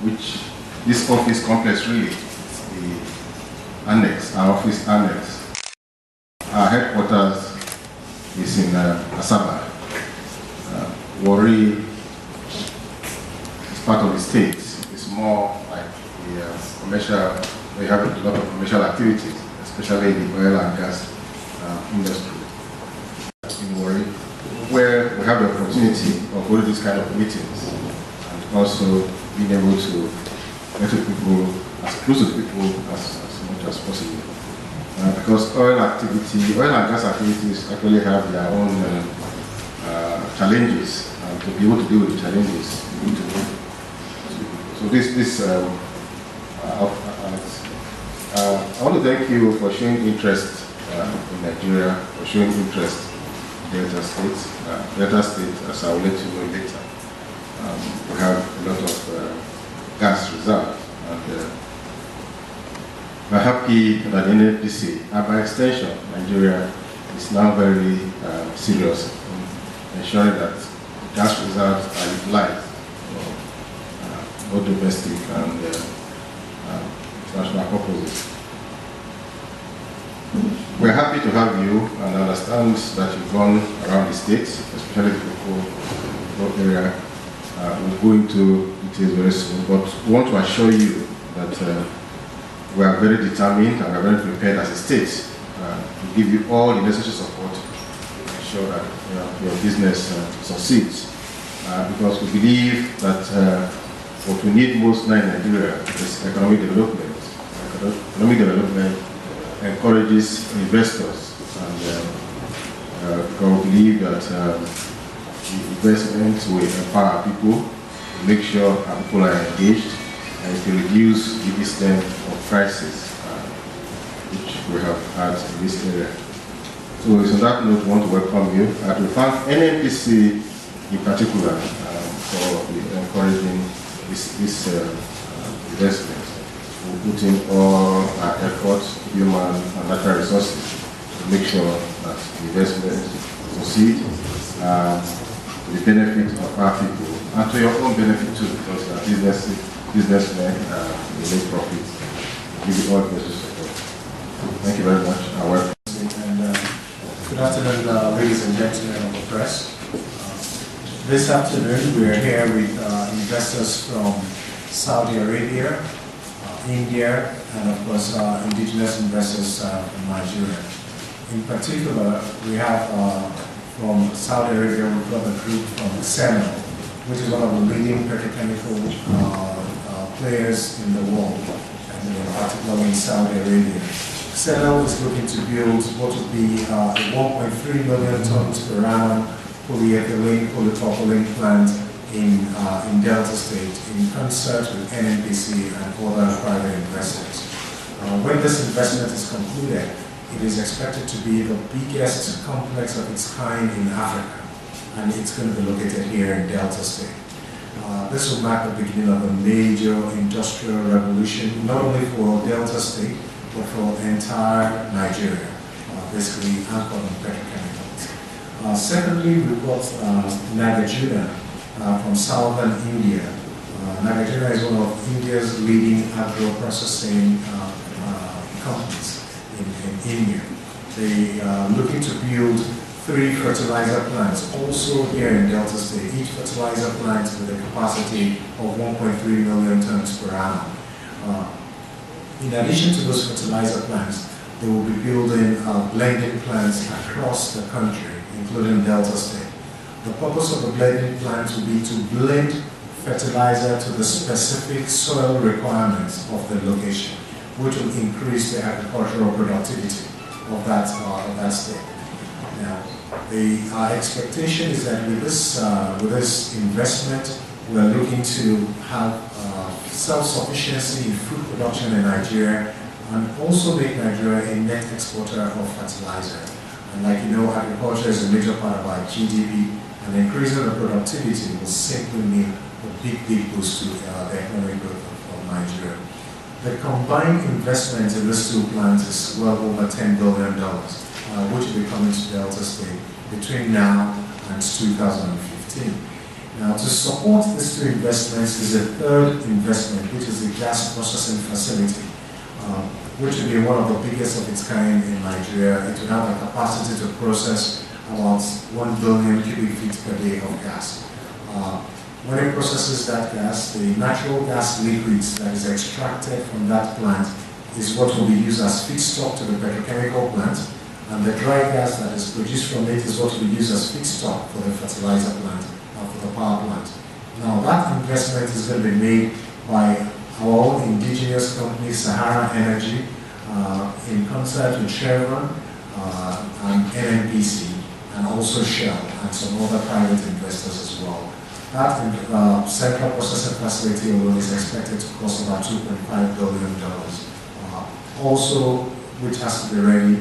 which this office complex really, the annex, our office annex. Our headquarters is in Asaba. Warri is part of the state. It's more like the commercial, we have a lot of commercial activities, especially the oil and gas industry in Warri, where we have the opportunity of holding these kind of meetings and also being able to get to people, as close to people as much as possible. Because oil and gas activities actually have their own challenges. To be able to deal with the challenges, you need to know. So I want to thank you for showing interest in Nigeria, for showing interest in Delta State. Delta State, as I will let you know later, we have a lot of gas reserves. And we're happy that NNPC, and by extension, Nigeria is now very serious in ensuring that gas reserves are utilized for both domestic and international purposes. We're happy to have you, and I understand that you've gone around the states, especially the Koko area. We'll go into details very soon, but we want to assure you that we are very determined and we are very prepared as a state to give you all the necessary support to ensure that your business succeeds. Because we believe that what we need most now in Nigeria is economic development. Economic development encourages investors, and because we believe that the investments will empower people, to make sure our people are engaged, and to reduce the extent of crisis which we have had in this area. So on that note, we want to welcome you. I will thank NNPC in particular for encouraging this investment. We'll put in all our efforts, human and natural resources, to make sure that the investment succeed to the benefit of our people and to your own benefit too, because businessmen will make profits. Give you all business support. Thank you very much. Welcome. And good afternoon, ladies and gentlemen of the press. This afternoon we are here with investors from Saudi Arabia, India, and of course indigenous investors from Nigeria. In particular, we have from Saudi Arabia, we've got a group from Senegal, which is one of the leading petrochemical players in the world, and particularly in Saudi Arabia. Senegal is looking to build what would be a 1.3 million tons per annum polyethylene, polypropylene plant in Delta State in concert with NNPC and other private investors. When this investment is concluded, it is expected to be the biggest complex of its kind in Africa, and it's going to be located here in Delta State. This will mark the beginning of a major industrial revolution, not only for Delta State, but for entire Nigeria, basically anchored on petrochemicals. Secondly, we've got Nagarjuna from southern India. Nagarjuna is one of India's leading agro-processing companies in India. They are looking to build 3 fertilizer plants, also here in Delta State, each fertilizer plant with a capacity of 1.3 million tons per annum. In addition to those fertilizer plants, they will be building blending plants across the country, including Delta State. The purpose of the blending plants will be to blend fertilizer to the specific soil requirements of the location, which will increase the agricultural productivity of that state. Now, our expectation is that with this investment, we are looking to have self-sufficiency in food production in Nigeria, and also make Nigeria a net exporter of fertilizer. And like you know, agriculture is a major part of our GDP, and increasing the productivity will simply mean a big boost to the economic growth of Nigeria. The combined investment in these 2 plants is well over $10 billion, which will be coming to Delta State between now and 2015. Now, to support these two investments is a third investment, which is the gas processing facility, which will be one of the biggest of its kind in Nigeria. It will have a capacity to process about 1 billion cubic feet per day of gas. When it processes that gas, the natural gas liquids that is extracted from that plant is what will be used as feedstock to the petrochemical plant, and the dry gas that is produced from it is what will be used as feedstock for the fertilizer plant and for the power plant. Now, that investment is going to be made by our own indigenous company, Sahara Energy, in concert with Chevron and NNPC, and also Shell and some other private investors as well. That central processing facility alone is expected to cost about $2.5 billion, also which has to be ready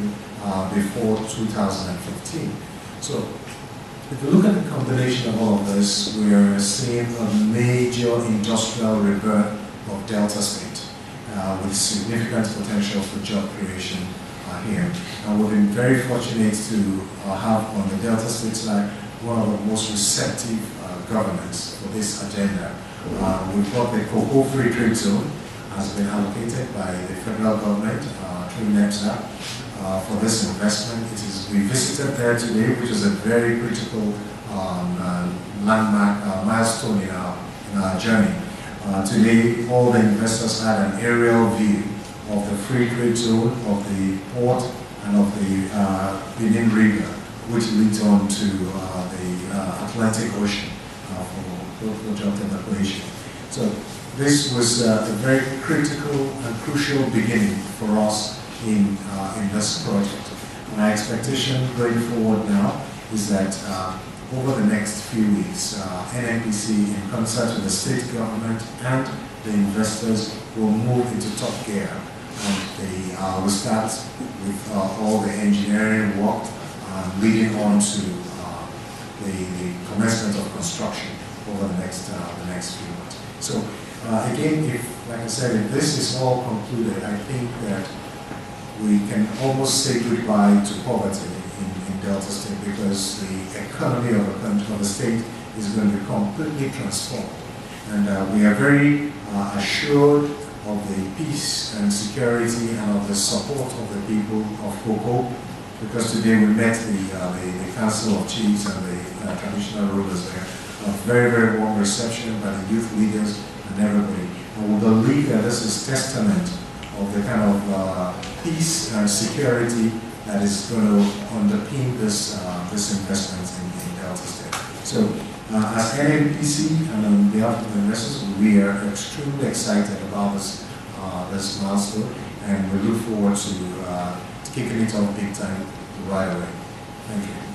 before 2015. So, if you look at the combination of all of this, we are seeing a major industrial rebirth of Delta State with significant potential for job creation here. And we've been very fortunate to have on the Delta State side one of the most receptive governments for this agenda. We've got the Koko Free Trade Zone has been allocated by the federal government through NEPSA for this investment. We visited there today, which is a very critical landmark milestone in our journey. Today, all the investors had an aerial view of the free trade zone, of the port, and of the Benin River, which leads on to the Atlantic Ocean for job evacuation. So this was a very critical and crucial beginning for us in this project. My expectation going forward now is that over the next few weeks, NNPC, in concert with the state government and the investors, will move into top gear, and they will start with all the engineering work leading on to the commencement of construction over the next few months. So again, like I said, if this is all concluded, I think that we can almost say goodbye to poverty in Delta State, because the economy of the state is going to be completely transformed. And we are very assured of the peace and security and of the support of the people of Koko, because today we met the Council of Chiefs and the traditional rulers there. A very, very warm reception by the youth leaders and everybody. And we believe that this is testament of the kind of peace and security that is going to underpin this investment in Delta State. So, as NNPC and on behalf of the investors, we are extremely excited about this milestone, and we look forward to kicking it off big time right away. Thank you.